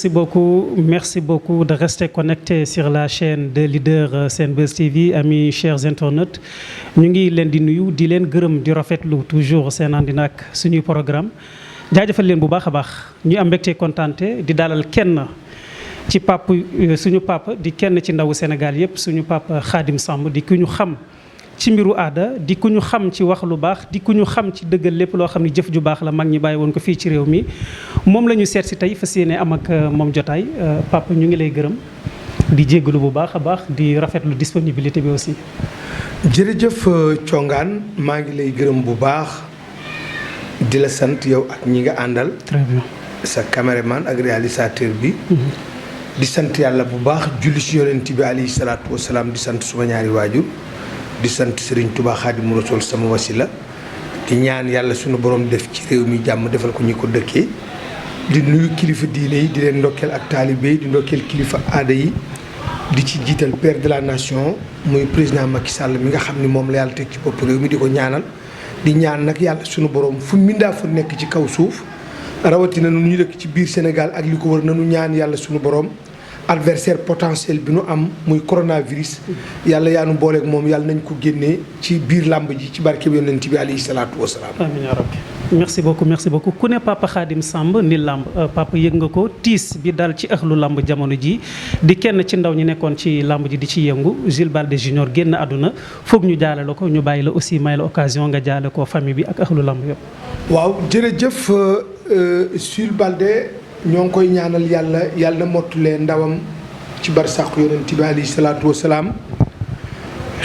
Merci beaucoup de rester connecté sur la chaîne de leader Senbuzz TV. Amis chers internautes, ñu ngi leen di nuyu di leen gërëm di rafetlu toujours seen àndina ak suñuy programme jaajëfal leen bu baax a baax ñu am mbégte kontaante di dalal kenn ci suñu papa di kenn ci ndawu Sénégal yépp suñu papa Khadim Samb di ku ñu xam ci mbiru aada di ku ñu xam ci wax lu baax di ku ñu xam ci dëggal lépp loo xam ne jëf ju baax la mag ñi bàyyi woon ko fii ci réew mi moom la ñu seet si tey fas yéene am ak moom jotaay papa ñu ngi lay gërëm di jéggalu bu baax a baax di rafetlu disponibilité bi aussi. jërëjëf Thiongaan maa ngi lay gërëm bu baax di la sant yow ak ñi nga àndal. très bien sa caméraman ak réalisateur bi. di sant yàlla bu baax julli ci yonent bi alayhi salaatu wasalaam di sant suma ñaari waajur. di sant Serigne Touba Xaadimu Rasuul sama wasila di ñaan yàlla sunu borom def ci réew mi jàmm defal ko ñi ko dëkkee di nuyu kilifa diine yi di leen ndokkeel ak taalibe yi di ndokkeel kilifa aada yi di ci jiital père de la nation muy président Macky Sall mi nga xam ni moom la yàlla teg ci bopp réew mi di ko ñaanal di ñaan nag yàlla sunu borom fu mindaa fu nekk ci kaw suuf rawatina nu ñu dëkk ci biir Sénégal ak li ko wër nanu ñaan yàlla sunu borom. adversaire potentiel bi nu am muy coronavirus yàlla yaa nu booleeg moom yàlla nañ ko génnee ci biir làmb ji ci barke bi yonent bi alayhi salaatu wasalaam. amiin yaa rabbi merci beaucoup ku ne papa Khadim Samb ni làmb papa yëg nga ko tiis bi dal ci ëxlu làmb jamono ji di kenn ci ndaw ñi nekkoon ci làmb ji di ci yëngu Jules Balde Junior génn àdduna foog ñu jaale la ko ñu bàyyi la aussi may la occasion nga jaale ko famille bi ak ëxlu làmb yëpp. waaw jërëjëf Jules Balde. ñoo ngi koy ñaanal yàlla na mottulee ndawam ci barsàq yonent bi alayhi salaatu wasalaam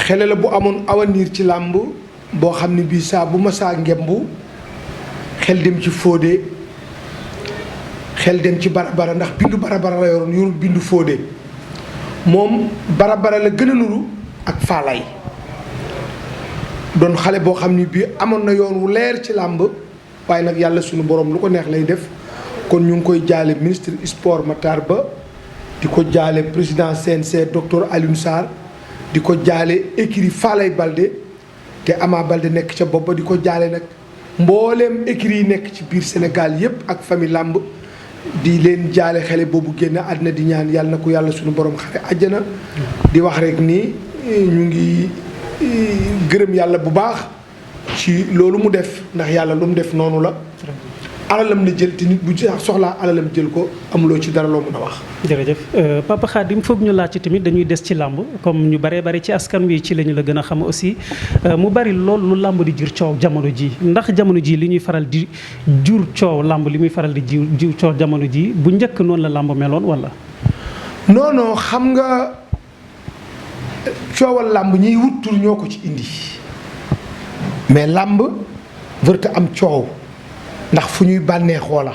xele la bu amoon avenir ci làmb boo xam ne bii saa bu ma saa ngembu xel dem ci Fodé xel dem ci barabara ndax bindu barabara la yoroon yorul bindu Fodé moom barabara la gën a nuru ak Falaye doon xale boo xam ne bii amoon na yoon wu leer ci làmb waaye nag yàlla sunu borom lu ko neex lay def. kon ñu ngi koy jaale ministre sport Matar Ba di ko jaale président CNC docteur Alioune Sarr di ko jaale écurie Falaye Balde te Ama Balde nekk ca bopp ba di ko jaale nag mbooleem écurie yi nekk ci biir Sénégal yépp ak famille làmb di leen jaale xale boobu génn àddina di ñaan yàlla na ko yàlla suñu borom xare àjjana di wax rek ni ñu ngi gërëm yàlla bu baax ci loolu mu def ndax yàlla lu mu def noonu la alalam la jël te nit bu soxlaa alalam jël ko amuloo ci dara loo mën a wax. jërëjëf papa Khadim foog ñu laaj ci tamit dañuy des ci làmb comme ñu baree bari ci askan wi ci lañu la gën a xam aussi mu bari lool lu làmb di jur coow jamono ji ndax jamono ji li ñuy faral di jur coow làmb li muy faral di jur coow jamono ji bu njëkk noonu la làmb meloon wala. non xam nga coowal làmb ñiy wut tur ñoo ko ci indi mais làmb wërta am coow. ndax fu ñuy bànneexoo la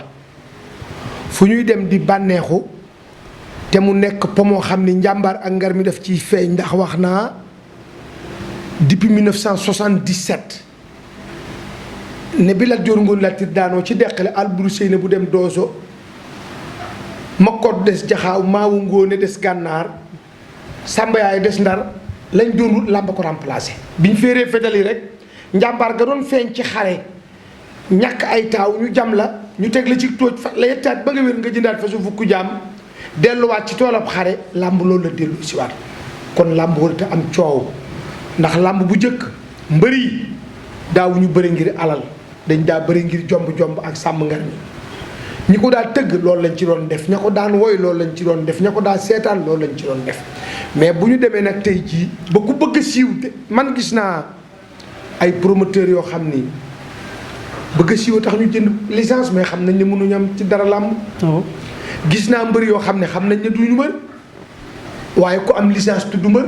fu ñuy dem di bànneexu te mu nekk po moo xam ni njàmbaar ak ngar mi daf ciy feeñ ndax wax naa depuis 1977 ne bi Lat Joor Ngoon Latiir daanoo ci deqale Alburi Seyne bu dem Dooso Makkoot des Jaxaaw Maawu Ngóone des Gànnaar Samba Yaay des Ndar lañ doon wut làmb ko remplacé biñ féeree fetal yi rek njàmbaar ga doon feeñ ci xare ñàkk ay taaw ñu jam la ñu teg la ci tóoj fa la yettaat ba nga wér nga jëndaat fa su fukk jaam delluwaat ci toolab xare làmb loolu la dellu si waat kon làmb warut a am coow ndax làmb bu njëkk mbër yi daaw ñu bëri ngir alal dañ daa bëri ngir jomb ak sàmm ngar mi ñi ko daa tëgg loolu lañ ci doon def ña ko daan woy loolu lañ ci doon def ña ko daa seetaan loolu lañ ci doon def mais bu ñu demee nag tey jii ba ku bëgg a siiw te man gis naa ay promoteurs yoo xam ni bëgg a siiw tax ñu jënd licence mais xam nañ ne mënuñu am ci dara làmb gis naa mbër yoo xam ne xam nañ ne duñu mbër waaye ku am licence tudd mbër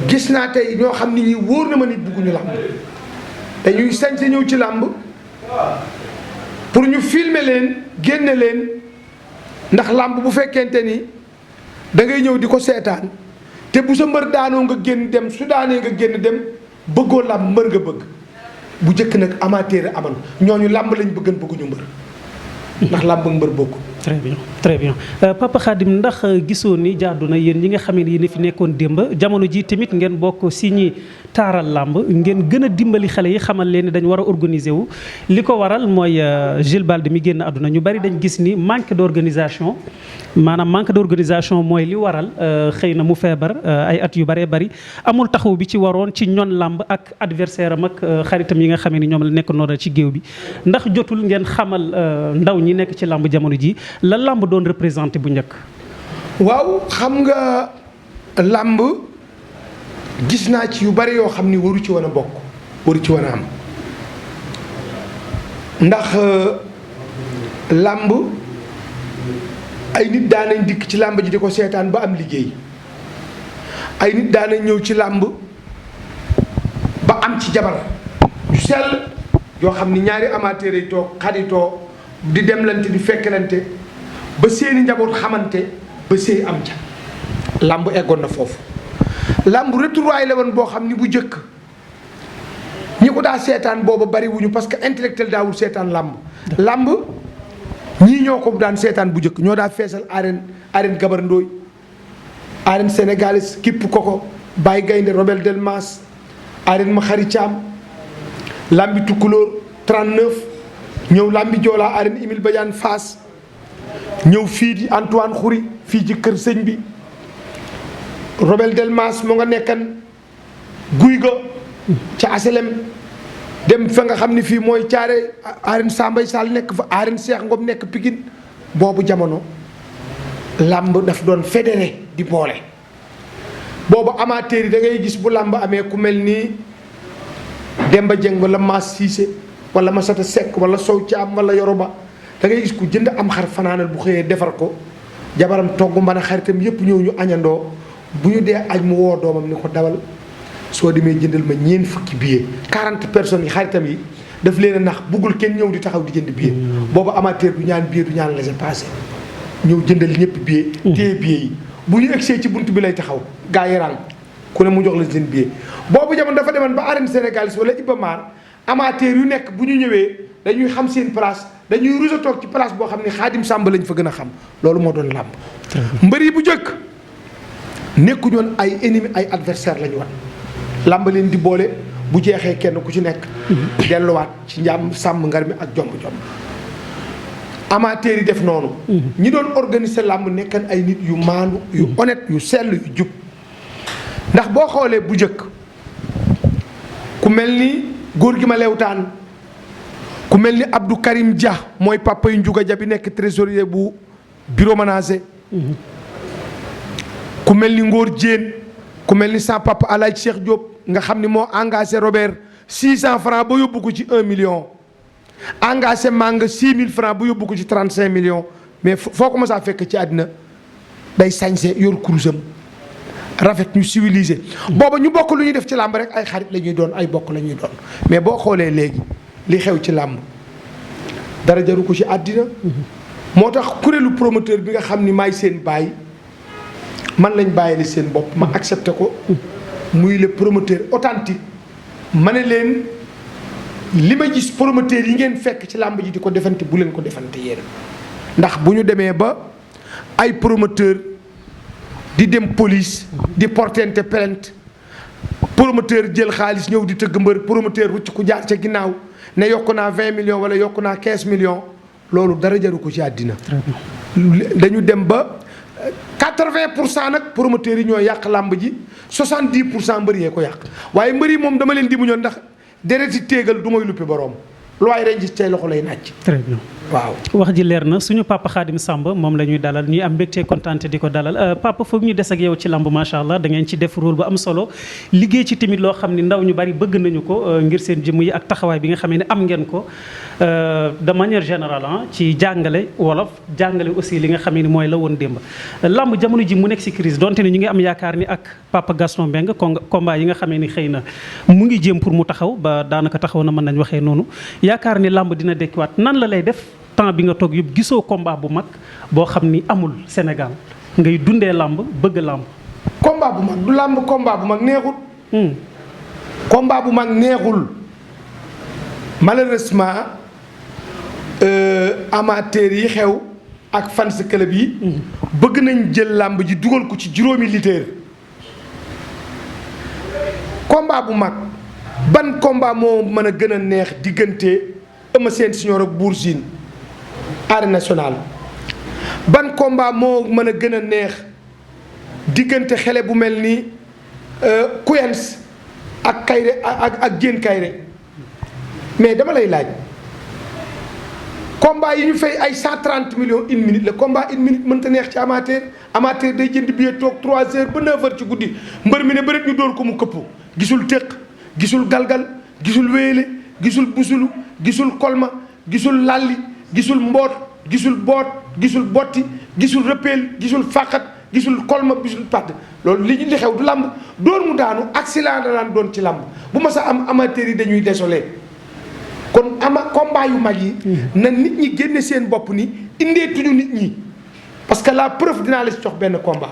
gis naa tey ñoo xam ni ñi wóor na ma nit bëgguñu làmb dañuy sañse ñëw ci làmb pour ñu filmer leen génne leen ndax làmb bu fekkente ni da ngay ñëw di ko seetaan te bu sa mbër daanoo nga génn dem su daanee nga génn dem bëggoo làmb mbër nga bëgg bu njëkk nag amateur aman ñooñu làmb lañ bëggan bëgguñu mbër ndax làmb ak mbër bokk très bien très bien Papa Khadim ndax gisoo ni jaadu na yéen ñi nga xam ne yéen a fi nekkoon démb jamono ji tamit ngeen bokk si ñi taaral làmb ngeen gën a dimbali xale yi xamal leen ni dañu war a organiser wu. li ko waral mooy Jules Baldé mi génn àdduna ñu bari dañ gis ni manque d'organisation maanaam manque d'organisation mooy li waral xëy na mu feebar ay at yu bëree bëri amul taxaw bi ci waroon ci ñoon làmb ak adversaire am ak xaritam yi nga xam ne ñoom la nekk noonu ci géew bi ndax jotul ngeen xamal ndaw ñi nekk ci làmb jamono ji la làmb doon représenté bu njëkk. waaw xam nga làmb gis naa ci yu bari yoo xam ni waru ci woon a bokk waru ci woon a am ndax làmb ay nit daanañ dikk ci làmb ji di ko seetaan ba am liggéey ay nit daanañ ñëw ci làmb ba am ci jabar yu sell yoo xam ni ñaari amateur yi toog xaritoo di demlante di fekkalante ba seeni njaboot xamante ba sëy am ca làmb eggoon na foofu làmb retrouvaille la woon boo xam ni bu jëkk ñi ko daa seetaan booba bari wuñu parce que intellectuel daawul seetaan làmb làmb ñii ñoo ko daan seetaan bu jëkk ñoo daa feesal arène Gabar Ndooy arène sénégalaise kipp koko Baye Gaynde Robert Delmas arène ma xari Thiam làmbi Tukulóor 39 ñëw làmbi Joolaa arène Émile Badiane Fass ñëw fii di Antoine Khoury fii ci kër sëñ bi Robert Delmas mu nga nekkan guy ga ca aselem dem fa nga xam ne fii mooy caare arène Sambay Sall nekk fa arène Cheikh Ngom nekk Pikine boobu jamono làmb daf doon fédéré di boole boobu amateur yi da ngay gis bu làmb amee ku mel nii Demba Dieng wala Mass Cissé wala Massata Seck wala Sow Thiam wala Yoroba da ngay gis ku jënd am xar fanaanal bu xëyee defar ko jabaram togg mën a xaritam yépp ñëw ñu añandoo bu ñu dee aj mu woo doomam ni ko dawal soo demee jëndal ma ñeent fukki billet 40 personnes yi xaritam yi daf leen a nax buggul kenn ñëw di taxaw di jënd billet boobu amateur du ñaan billet du ñaan laissez-passer ñëw jëndal ñëpp billet téye billet yi bu ñu egsee ci bunt bi lay taxaw gaa yi rang ku ne mu jox la seen billet boobu jamono dafa demoon ba arène sénégalaise wala Iba Mar amateur yu nekk bu ñu ñëwee dañuy xam seen place dañuy rusa toog ci place boo xam ne Xaadim Sàmb lañ fa gën a xam loolu moo doon làmb mbër yi bu jëkk nekkuñoon ay ennemi ay adversaire lañu wan làmb leen di boole bu jeexee kenn ku ci nekk delluwaat ci njàmm sàmm ngar mi ak jomb-jomb amateur yi def noonu ñi doon organiser làmb nekkan ay nit yu maandu yu honnête yu sell yu jub ndax boo xoolee bu jëkk ku mel ni góor gi ma lewtaan ku mel ni Abdou Karim Dia mooy papa yu Njuga Ja bi nekk trésorier bu bureau manager ku mel ni Ngor Diène ku mel ni sa papa Alaaj Cheikh Diop nga xam ni moo engagé Robert 600 francs ba yóbbu ko ci 1 million engagé Manga 6000 francs ba yóbbu ko ci 35 millions mais foo ko mos a fekk ci àddina day sañse yor kurusam rafet ñu civilisé booba ñu bokk lu ñuy def ci làmb rek ay xarit la ñuy doon ay bokk la ñuy doon mais boo xoolee léegi li xew ci làmb dara jaru ko ci àddina moo tax kuréelu promoteur bi nga xam ni maay seen baay man lañ bàyyile seen bopp ma accepté ko muy le promoteur authentique ma ne leen li ma gis promoteur yi ngeen fekk ci làmb ji di ko defante bu leen ko defante yéen ndax bu ñu demee ba ay promoteur di dem police di portente plainte promoteur jël xaalis ñëw di tëgg mbër promoteur rucc ku jaar ca ginnaaw ne yokku naa 20 millions wala yokku naa 15 millions loolu dara jaru ko ci àddina dañu dem ba 80% nag promoteurs yi ñoo yàq làmb ji 70% mbër yee ko yàq waaye mbër yi moom dama leen dimu ñoon ndax dereti téegal du may luppi boroom lu waay ren ci tey loxo lay nàcc. très bien waaw. wax ji leer na suñu papa Khadim Samb moom la ñuy dalal ñuy am mbégte kontaante di ko dalal papa foog ñu des ak yow ci lamb macha allah da ngeen ci def rôle bu am solo liggéey ci tamit loo xam ni ndaw ñu bari bëgg nañu ko ngir seen jëmm yi ak taxawaay bi nga xamee ne am ngeen ko de manière générale ci jàngale wolof jàngale aussi li nga xamee ni mooy la woon démb. lamb jamono ji mu nekk ci crise donte ne ñu ngi am yaakaar ni ak papa Gaston Mbengue combat yi nga xamee ni xëy na mu ngi jéem pour mu taxaw ba daanaka taxaw na mën nañ waxee noonu yaakaar ni lamb dina dekkiwaat nan la lay def. temps bi nga toog yëpp gisoo combat bu mag boo xam ni amul Sénégal ngay dundee làmb bëgg làmb. combat bu mag du làmb combat bu mag neexul. combat bu mag neexul malheureusement amateurs yi xew ak fans club yi bëgg nañ jël làmb ji dugal ko ci juróomi litre. combat bu mag ban combat moo mën a gën a neex diggante Eumeu Sène Junior ak Bour Sine arène nationale ban combat moo mën a gën a neex diggante xele bu mel ni Kuyens ak Kayre ak Diène Kayre mais dama lay laaj combat yi ñu fay ay 130 millions une minute la combat une minute mënta neex ci amateur day jënd billet toog 3 heures ba 9 heures ci guddi mbër mi ne bëreet ñu dóor ko mu këpp gisul téq gisul galgal gisul wéyale gisul busulu gisul kolma gisul lalli gisul mboot gisul boot gisul botti gisul rëppeel gisul fàqat gisul kolma gisul padd loolu li xew du làmb dóor mu daanu accident da daan doon ci làmb bu ma sa am amateur yi dañuy désolé kon combat yu mag yi na nit ñi génne seen bopp ni indee tuñu nit ñi parce que la preuve dinaa la si jox benn combat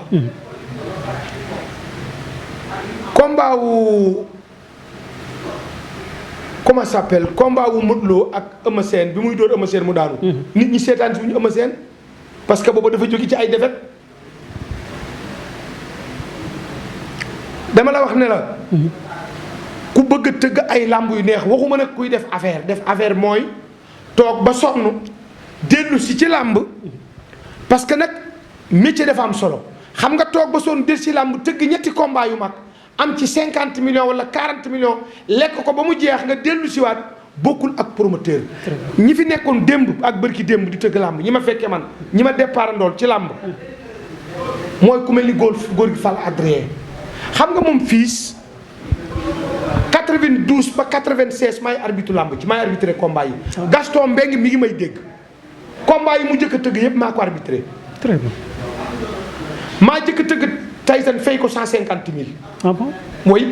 combat wu comment ça s'appelle combat wu Modou Lo ak Eumeu Sène bi muy dóor Eumeu Sène mu daanu nit ñi seetaan si wuñu Eumeu Sène parce que booba dafa jóge ci ay défaite dama la wax ne la ku bëgg a tëgg ay làmb yu neex waxuma nag kuy def affaire mooy toog ba sonn dellu si ci làmb parce que nag métier dafa am solo xam nga toog ba sonn dellu si làmb tëgg ñetti combat yu mag am ci 50 millions wala 40 millions lekk ko ba mu jeex nga dellu siwaat bokkul ak promoteur ñi fi nekkoon démb ak bërki démb di tëgg làmb ñi ma fekkee man ñi ma départ ndool ci làmb mooy ku mel ni góor gi Fall Adrien xam nga moom fiis 92 ba 96 maay arbitre làmb ci maay arbitré combat yi Gaston Mbengue mi ngi may dégg combat yi mu njëkk a tëgg yëpp maa ko arbitré très bien maa njëkk a tëgg Tyson fay ko 150 000 ah bon mooy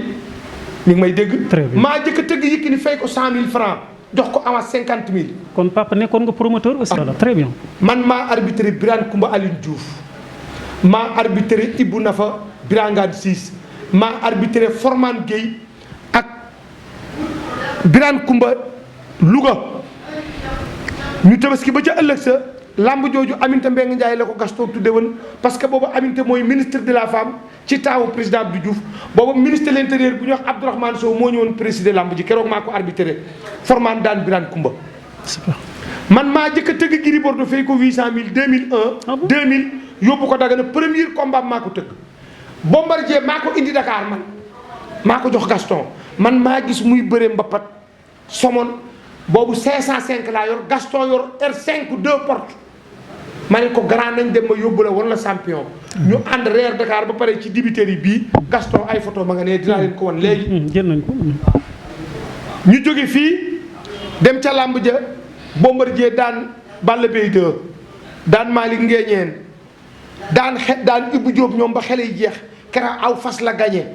mi ngi may dégg très bien maa njëkk a tëgg Yékini fay ko 100 000 francs jox ko avance 50 000 kon papa nekkoon nga promoteur aussi très bien man maa arbitré Birane Koumba Aline Diouf maa arbitré Ibou Nafa Birangane Ciss maa arbitré Formane Gueye ak Birane Koumba Louga ñu tabaski ba ca ëllëg sa lamb jooju Aminata Mbengue Ndiaye la ko Gaston tudde woon parce que boobu Aminata mooy ministre de la femme ci taawu président Abdou Diouf boobu ministre de l'intérieur bu ñuy wax Abdourahmane Sow moo ñëwoon présider lamb ji keroog maa ko arbitré Formane daan Birane Koumba man maa jëkk a tëgg Gris Bordeaux fay ko 800 000 2001 2000 yóbbu ko Dagana premier combat maa ko tëgg Bombardier maa ko indi Dakar man maa ko jox Gaston man maa gis muy bëre mbapat somon boobu 505 laa yor Gaston yor R5 2 portes ma ne ko grand nañ dem ma yóbbu la wan la champion ñu ànd reer Dakar ba pare ci dibiteri bii Gaston ay photo ma nga ne dinaa leen ko wan léegi jël nañ ko ñu jóge fii dem ca làmb ja Bombardier daan Balla Beye 2 daan Malick Nguéniène daan Ibou Diop ñoom ba xele yi jeex kera aw fas la gagné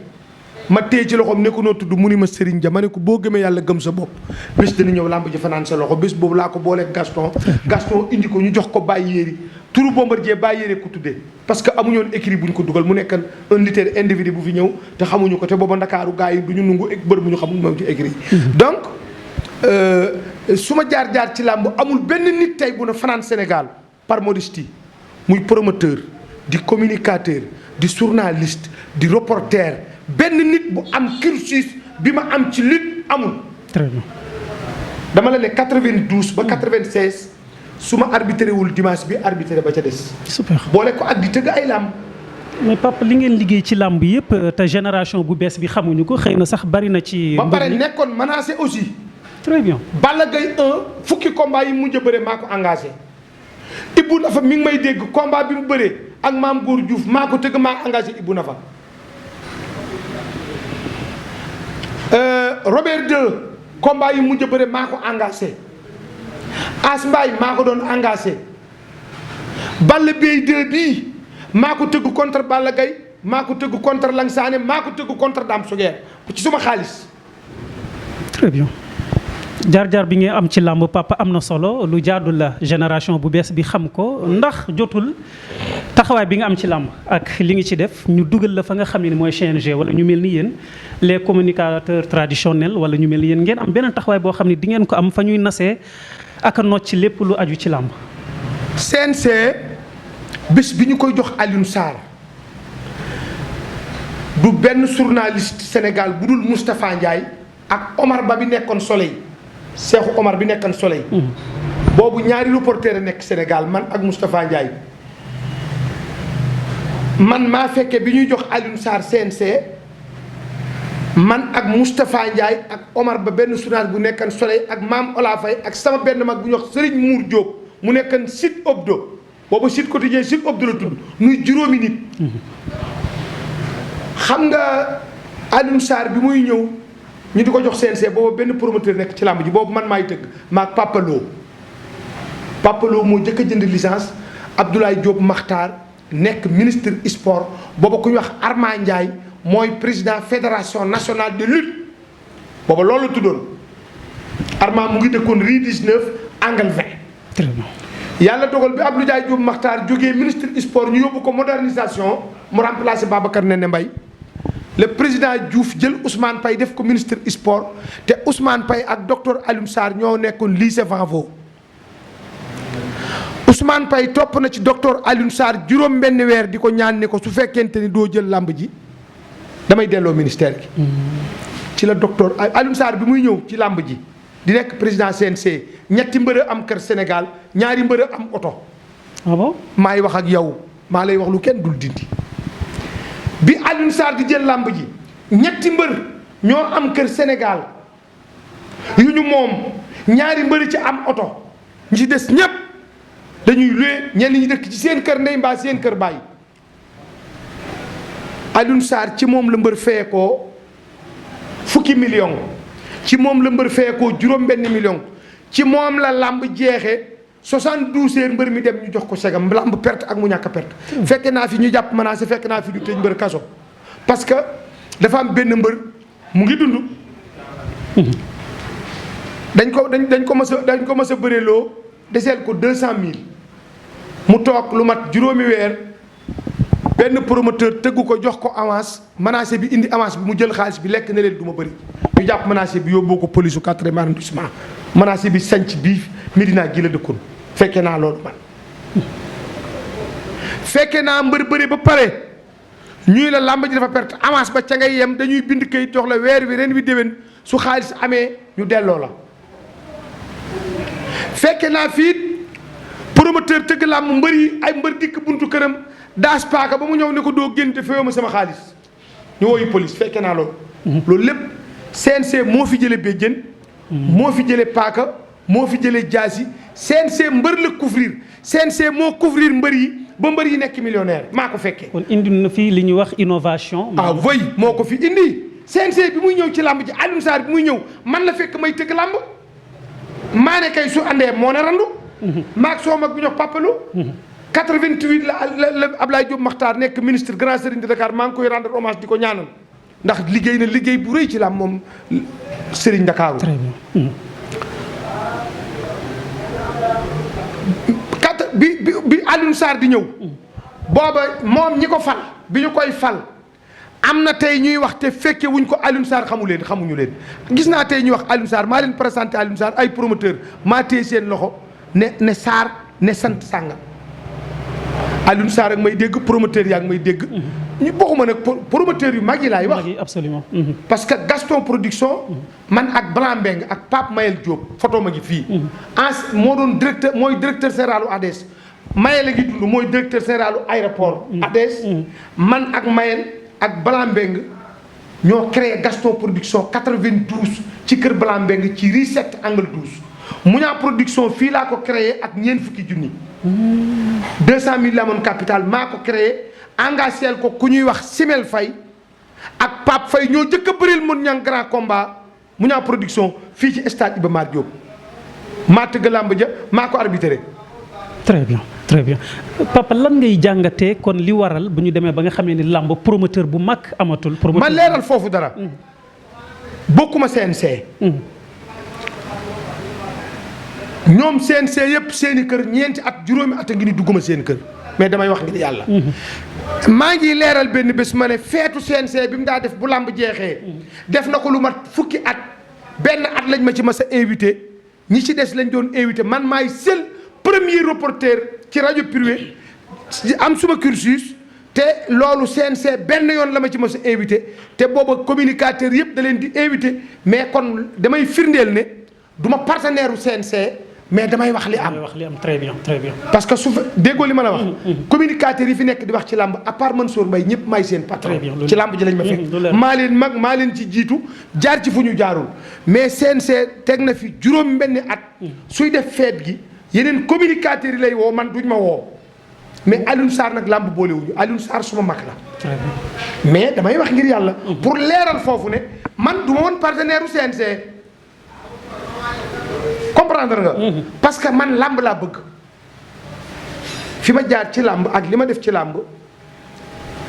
ma téye ci loxoom ne ko noo tudd mu ni ma Serigne Dia ma ne ko boo gëmee yàlla gëm sa bopp bés dana ñëw làmb ji fanaan sa loxo bés boobu laa ko booleeg Gaston indi ko ñu jox ko Baye Yéri turu Bombardier Baye Yéri ko tuddee parce que amuñu woon écrit bu ñu ko dugal mu nekk un lutteur individu bu fi ñëw te xamuñu ko te booba Ndakaaru gars yi du ñu nungu bër bu ñu xamul moom ci écrit donc su ma jaar ci làmb amul benn nit tey bu na fanaan Sénégal par modestie muy promoteur di communicateur di journaliste di reporter benn nit bu am cursus bi ma am ci lutte amul. très bien. dama la ne 92 ba 96 su ma arbitré wul dimanche bi arbitré ba ca des. super boole ko ak di tëgg ay làmb. mais papa li ngeen liggéey ci làmb yëpp te génération bu bees bi xamuñu ko xëy na sax bari na ci. ba pare nekkoon menacé aussi. très bien. Balla Gaye 1 fukki combat yi mujj a bëre maa ko engagé. Ibou Nafa mi ngi may dégg combat bi mu bëree ak Maam Góor Diouf maa ko tëgg maa engagé Ibou Nafa. Robert 2 combat yi mujj a bëre maa ko engagé. As Mbaye maa ko doon engagé. Balla Gaye 2 bii maa ko tëgg contre Balla Gaye maa ko tëgg contre Langsane maa ko tëgg contre Dame Suguer ci suma xaalis. très bien. jaar-jaar bi ngeen am ci làmb papa am na solo lu jaadu la génération bu bees bi xam ko ndax jotul taxawaay bi nga am ci làmb ak li nga ci def ñu dugal la fa nga xam ne mooy CNG wala ñu mel ni yéen les communicateurs traditionnels wala ñu mel ni yéen ngeen am beneen taxawaay boo xam ne di ngeen ko am fa ñuy nasee ak a nocc ci lépp lu aju ci làmb. CNG bés bi ñu koy jox Alioune Sarr du benn journaliste Sénégal bu dul Moustapha Ndiaye ak Omar Ba bi nekkoon Soleil Cheikhou Omar bi nekkoon Soleil. boobu ñaari reporter a nekk Sénégal man ak Moustapha Ndiaye. man maa fekke bi ñuy jox Alioune Sarr CNC man ak Moustapha Ndiaye ak Omar Ba benn journaliste bu nekkoon Soleil ak Maam Ola Faye ak sama benn mag bu ñuy wax Serigne Mour Diop mu nekkoon Sud Obdo boobu Sud Quotidien Sud Obdo la tudd nuy juróomi nit. xam nga Alioune Sarr bi muy ñëw ñu di ko jox CNC boobu benn promoteur nekk ci làmb ji boobu man maay tëgg maag Papa Lo moo jëkk a jënd licence Abdoulaye Diop Makhtar nekk ministre sport booba ku ñuy wax Armand Ndiaye mooy président fédération nationale de lutte booba loolu la tuddoon Armand mu ngi dëkkoon rue 19 angle 20. très bien. yàlla dogal bi Abdoulaye Diop Makhtar jógee ministre sport ñu yóbbu ko modernisation mu remplacé Babacar Nene Mbaye le président Diouf jël Ousmane Paye def ko ministre sport te Ousmane Paye ak docteur Alioune Sarr ñoo nekkoon lycée Vanvo. Ousmane Paye topp na ci docteur Alioune Sarr juróom benn weer di ko ñaan ni ko su fekkente ni doo jël làmb ji damay delloo ministère gi. ci la docteur Alioune Sarr bi muy ñëw ci làmb ji di nekk président CNC ñetti mbër am kër Sénégal ñaari mbër am oto. ah bon maay wax ak yow maa lay wax lu kenn dul dindi. bi Alioune Sarr di jël làmb ji ñetti mbër ñoo am kër Sénégal yu ñu moom ñaari mbër ci am oto ñi ci des ñépp dañuy luwe ñenn ñi dëkk ci seen kër ndey mbaa seen kër baay. Alioune Sarr ci moom la mbër feye koo fukki million ci moom la mbër feye koo juróom benn million ci moom la làmb jeexe 72 heures mbër mi dem ñu jox ko segam làmb perte ak mu ñàkk a perte. fekke naa fi ñu jàpp menacé fekk naa fi ñu tëj mbër kaso parce que dafa am benn mbër mu ngi dund. dañ ko mës a bëreeloo deseel ko 200000 mu toog lu mat juróomi weer benn promoteur tëggu ko jox ko avance menacé bi indi avance bi mu jël xaalis bi lekk na leen du ma bëri. ñu jàpp menacé bi yóbboo ko police su 4e arrondissement menacé bi sanc bii Medina gi la dëkkoon. fekke naa loolu man fekke naa mbër bëri ba pare ñuy la làmb ji dafa perte avance ba ca ngay yem dañuy bind kayit jox la weer wi ren wi déwén su xaalis amee ñu delloo la. fekke naa fii promoteur tëgg làmb mbër yi ay mbër dikk buntu këram daas paaka ba mu ñëw ne ko doo génn te feewu ma sama xaalis ñu wooyu police fekke naa loolu. loolu lépp CNC moo fi jële béjjën moo fi jële paaka moo fi jële jaasi CNC mbër la couvrir CNC moo couvrir mbër yi ba mbër yi nekk millionnaire maa ko fekkee. kon indi na fii li ñuy wax innovation. oui moo ko fi indi CNC bi muy ñëw ci làmb ji Alioune Sarr bi muy ñëw man la fekk may tëgg làmb maa ne kay su andee moo ne randu. maag soo mag bu ñox Papalu. 88 la Ablaye Diop Makhtar nekk ministre grand serigne de Dakar maa ngi koy rendre hommage di ko ñaanal ndax liggéey na liggéey bu rëy ci làmb moom Serigne Dakaru. très bien. bi Alioune Sarr di ñëw booba moom ñi ko fal bi ñu koy fal am na tey ñuy wax te fekke wuñ ko Alioune Sarr xamuñu leen gis naa tey ñuy wax Alioune Sarr maa leen présenté Alioune Sarr ay promoteur maa téye seen loxo ne Sarr ne sant sànga Alioune Sarr ak may dégg promoteur yaa ngi may dégg ñu bokkuma nag promoteur yu mag yi laay wax absolument. parce que Gaston production man ak Blanc Mbeng ak Pape Mayel Diop photo ma ngi fii moo doon mooy directeur généralu ADS Mayel a ngi dund mooy directeur généralu aéroport ADS man ak Mayel ak Blanc Mbeng ñoo créé Gaston production 92 ci kër Blanc Mbeng ci rue 7 angle 12 Muñaa production fii laa ko créé ak ñeent fukki junni 200 000 la amoon capital maa ko créé engagé ko ku ñuy wax Simel Faye ak Pape Faye ñoo jëkk a bëril mun ñang grand combat Muñaa production fii ci stade Iba Mar Diop maa tëgg làmb ja maa ko arbitré. très bien très bien papa lan ngay jàngatee kon li waral bu ñu demee ba nga xamee ni làmb promoteur bu mag amatul. promoteur ma leeral foofu dara. bokkuma CNC. ñoom CNC yëpp seeni kër ñeenti at juróomi at a ngi ni dugguma seen kër mais damay wax ngir yàlla. maa ngi leeral benn bés ma ne feetu CNC bi mu daa def bu làmb jeexee. def na ko lu mat fukki at benn at lañ ma ci mas a invité ñi ci des lañ doon invité man maay seul premier reporter ci rajo privé am suma cursus te loolu CNC benn yoon la ma ci mos a invité te booba communicateur yëpp da leen di invité mais kon damay firndeel ne du ma partenaire u CNC mais damay wax li am. très bien très bien. parce que su fa déggoo li ma la wax. communicateur yi fi nekk di wax ci làmb à part Mansour Mbaye ñëpp may seen patron. ci làmb ji lañ ma fekk. maa leen mag maa leen ci jiitu jaar ci fu ñu jaarul mais CNC teg na fi juróom benni at. suy def feet gi yeneen communicateurs yi lay woo man duñ ma woo mais Alioune Sarr nag làmb boolewuñu Alioune Sarr suma mag la. mais damay wax ngir yàlla. pour leeral foofu ne man du ma woon partenaire u CNC. comprendre nga. parce que man làmb laa bëgg fi ma jaar ci làmb ak li ma def ci làmb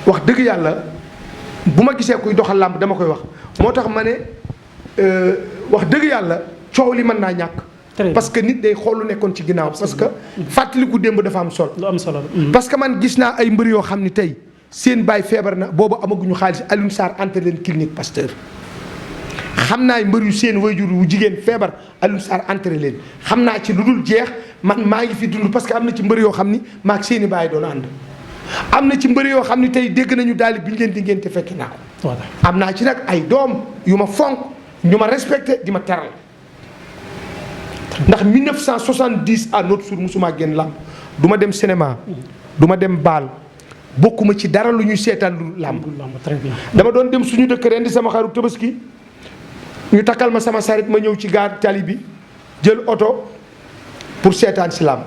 wax dëgg yàlla bu ma gisee kuy doxal làmb dama koy wax moo tax ma ne wax dëgg yàlla coow li mën naa ñàkk. parce que nit day xool lu nekkoon ci ginnaaw. parce que fàttaliku démb dafa am solo. lu am solo parce que man gis naa ay mbër yoo xam ni tey seen baay feebar na boobu amaguñu xaalis Alioune Sarr entré leen clinique Pasteur. xam naa mbër yu seen wayjur wu jigéen feebar Alioune Sarr entré leen xam naa ci lu dul jeex man maa ngi fi dund parce que am na ci mbër yoo xam ni maag seeni baay doon ànd. am na ci mbër yoo xam ni tey dégg nañu daal bi ñu leen di ngénte fekk naa ko. am naa ci nag ay doom yu ma fonk ñu ma respecté di ma teral ndax 1970 à notre jour musuma génn làmb du ma dem cinéma du ma dem baal bokkuma ci dara lu ñuy seetaan lu làmb. dama doon dem suñu dëkk ren di sama xaru Tabaski ñu takkal ma sama sarit ma ñëw ci gaar tali bi jël oto pour seetaan si làmb.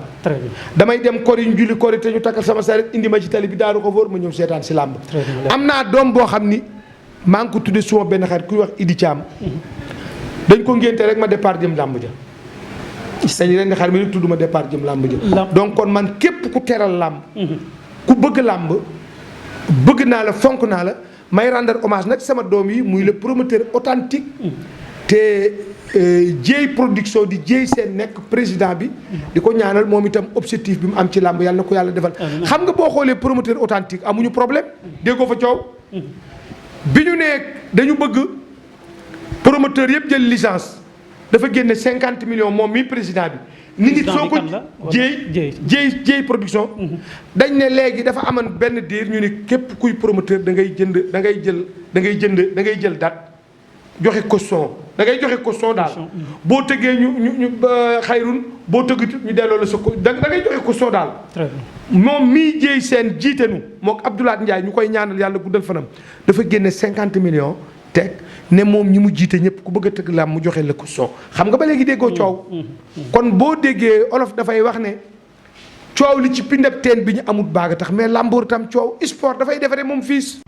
damay dem kori ñu julli kori te ñu takkal sama sarit indi ma ci tali bi daaru ko fóor ma ñëw seetaan si làmb. am naa doom boo xam ni maa ngi ko tuddee suma benn xarit kuy wax Idi Thiam. dañ ko ngénte rek ma départ jëm làmb ja. dañu leen di xar mi tudd ma départ jëm làmb ja. donc kon man képp ku teral làmb. ku bëgg làmb bëgg naa la fonk naa la. may rendre hommage nag sama doom yi muy le promoteur authentique te Dieye production di Dieye seen nekk président bi di ko ñaanal moom itam objectif bi mu am ci làmb yàlla na ko yàlla defal. xam nga boo xoolee promoteur authentique amuñu problème déggoo fa coow. bi ñu nee dañu bëgg promoteur yëpp jël licence dafa génne 50 millions moom mi président bi. nit ñi soo ko Dieye production. dañ ne léegi dafa amoon benn diir ñu ni képp kuy promoteur da ngay jënd da ngay jël date joxe caution da ngay joxe caution daal. boo tëggee ñu xayrun boo tëgg ñu delloo la sa ko da ngay joxe caution daal. moom mii Dieye seen jiite nu mook Abdoulaye Ndiaye ñu koy ñaanal yàlla guddal fanam dafa génne 50 millions teg ne moom ñi mu jiite ñëpp ku bëgg a tëgg làmb mu joxe la caution xam nga ba léegi déggoo coow. kon boo déggee olof dafay wax ne coow li ci pindab teen bi ñu amut baaga tax mais làmboor tam coow sport dafay defaree moom fiis